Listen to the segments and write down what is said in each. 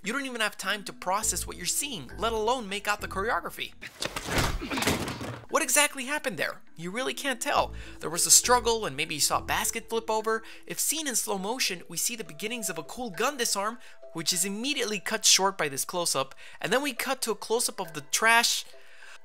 you don't even have time to process what you're seeing, let alone make out the choreography. What exactly happened there? You really can't tell. There was a struggle and maybe you saw a basket flip over. If seen in slow motion, we see the beginnings of a cool gun disarm, which is immediately cut short by this close-up, and then we cut to a close-up of the trash.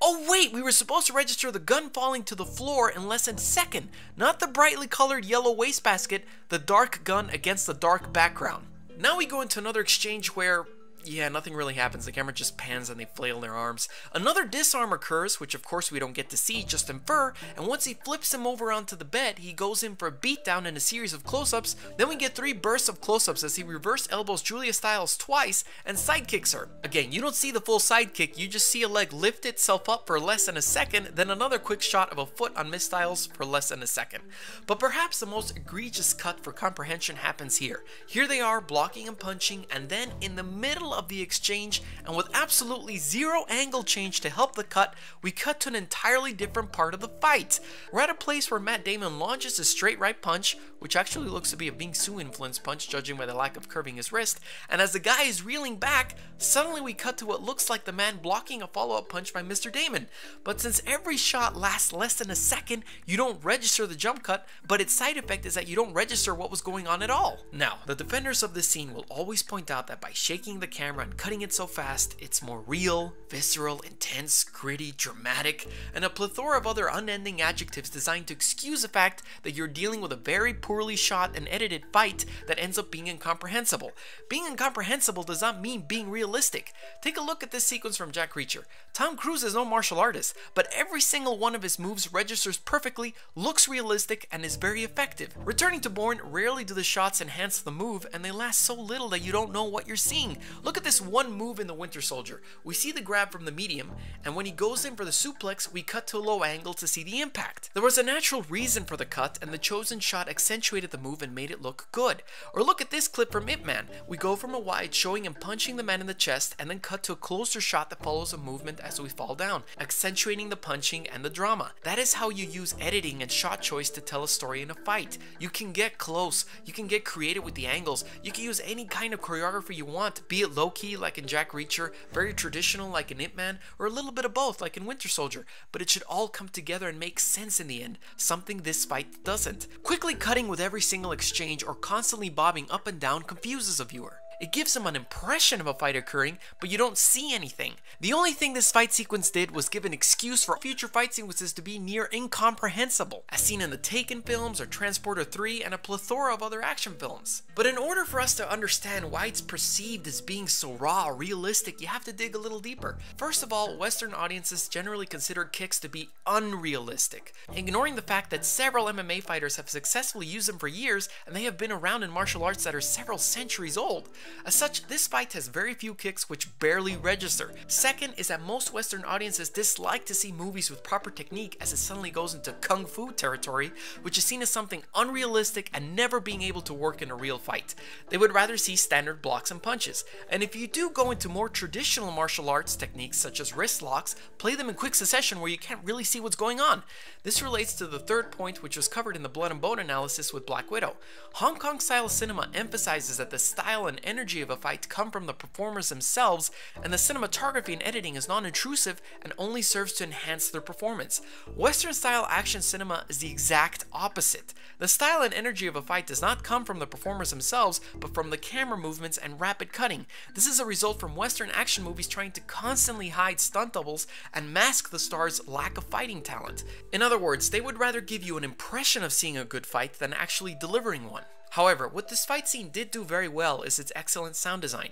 Oh wait, we were supposed to register the gun falling to the floor in less than a second, not the brightly colored yellow wastebasket, the dark gun against the dark background. Now we go into another exchange where, yeah, nothing really happens. The camera just pans and they flail their arms. Another disarm occurs, which of course we don't get to see, just infer, and once he flips him over onto the bed, he goes in for a beatdown and a series of close-ups. Then we get 3 bursts of close-ups as he reverse elbows Julia Stiles twice and sidekicks her. Again, you don't see the full sidekick, you just see a leg lift itself up for less than a second, then another quick shot of a foot on Miss Stiles for less than a second. But perhaps the most egregious cut for comprehension happens here. Here they are blocking and punching, and then in the middle of the exchange, and with absolutely zero angle change to help the cut, we cut to an entirely different part of the fight. We're at a place where Matt Damon launches a straight right punch, which actually looks to be a Bing Su influenced punch judging by the lack of curving his wrist, and as the guy is reeling back, suddenly we cut to what looks like the man blocking a follow-up punch by Mr. Damon. But since every shot lasts less than a second, you don't register the jump cut, but its side effect is that you don't register what was going on at all. Now, the defenders of this scene will always point out that by shaking the camera and cutting it so fast, it's more real, visceral, intense, gritty, dramatic, and a plethora of other unending adjectives designed to excuse the fact that you're dealing with a very poorly shot and edited fight that ends up being incomprehensible. Being incomprehensible does not mean being realistic. Take a look at this sequence from Jack Reacher. Tom Cruise is no martial artist, but every single one of his moves registers perfectly, looks realistic, and is very effective. Returning to Bourne, rarely do the shots enhance the move, and they last so little that you don't know what you're seeing. Look at this one move in the Winter Soldier. We see the grab from the medium, and when he goes in for the suplex, we cut to a low angle to see the impact. There was a natural reason for the cut, and the chosen shot accentuated the move and made it look good. Or look at this clip from Ip Man. We go from a wide showing him punching the man in the chest, and then cut to a closer shot that follows a movement as we fall down, accentuating the punching and the drama. That is how you use editing and shot choice to tell a story in a fight. You can get close, you can get creative with the angles, you can use any kind of choreography you want, be it low-key like in Jack Reacher, very traditional like in Ip Man, or a little bit of both like in Winter Soldier, but it should all come together and make sense in the end, something this fight doesn't. Quickly cutting with every single exchange or constantly bobbing up and down confuses a viewer. It gives them an impression of a fight occurring, but you don't see anything. The only thing this fight sequence did was give an excuse for future fight sequences to be near incomprehensible, as seen in the Taken films or Transporter 3 and a plethora of other action films. But in order for us to understand why it's perceived as being so raw or realistic, you have to dig a little deeper. First of all, Western audiences generally consider kicks to be unrealistic, ignoring the fact that several MMA fighters have successfully used them for years and they have been around in martial arts that are several centuries old. As such, this fight has very few kicks which barely register. Second is that most Western audiences dislike to see movies with proper technique as it suddenly goes into kung fu territory, which is seen as something unrealistic and never being able to work in a real fight. They would rather see standard blocks and punches. And if you do go into more traditional martial arts techniques such as wrist locks, play them in quick succession where you can't really see what's going on. This relates to the third point which was covered in the Blood and Bone analysis with Black Widow. Hong Kong style cinema emphasizes that the style and energy of a fight come from the performers themselves, and the cinematography and editing is non-intrusive and only serves to enhance their performance. Western style action cinema is the exact opposite. The style and energy of a fight does not come from the performers themselves, but from the camera movements and rapid cutting. This is a result from Western action movies trying to constantly hide stunt doubles and mask the star's lack of fighting talent. In other words, they would rather give you an impression of seeing a good fight than actually delivering one. However, what this fight scene did do very well is its excellent sound design.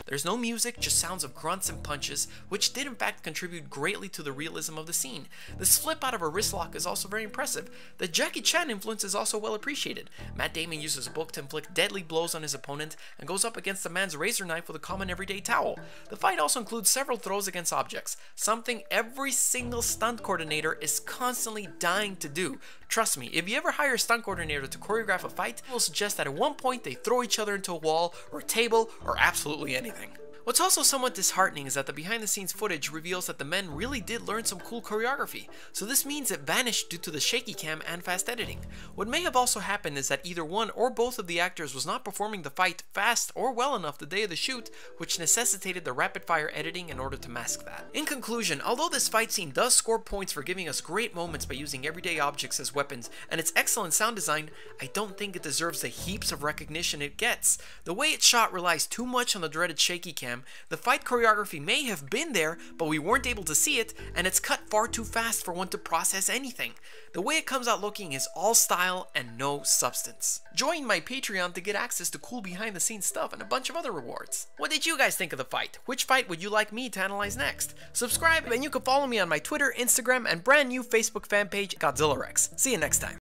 There's no music, just sounds of grunts and punches, which did in fact contribute greatly to the realism of the scene. This flip out of a wrist lock is also very impressive. The Jackie Chan influence is also well appreciated. Matt Damon uses a book to inflict deadly blows on his opponent and goes up against the man's razor knife with a common everyday towel. The fight also includes several throws against objects, something every single stunt coordinator is constantly dying to do. Trust me, if you ever hire a stunt coordinator to choreograph a fight, he will suggest that at one point they throw each other into a wall or a table or absolutely anything. What's also somewhat disheartening is that the behind the scenes footage reveals that the men really did learn some cool choreography, so this means it vanished due to the shaky cam and fast editing. What may have also happened is that either one or both of the actors was not performing the fight fast or well enough the day of the shoot, which necessitated the rapid fire editing in order to mask that. In conclusion, although this fight scene does score points for giving us great moments by using everyday objects as weapons and its excellent sound design, I don't think it deserves the heaps of recognition it gets. The way it's shot relies too much on the dreaded shaky cam. The fight choreography may have been there, but we weren't able to see it, and it's cut far too fast for one to process anything. The way it comes out looking is all style and no substance. Join my Patreon to get access to cool behind the scenes stuff and a bunch of other rewards. What did you guys think of the fight? Which fight would you like me to analyze next? Subscribe and you can follow me on my Twitter, Instagram, and brand new Facebook fan page, Godzilla Rex. See you next time.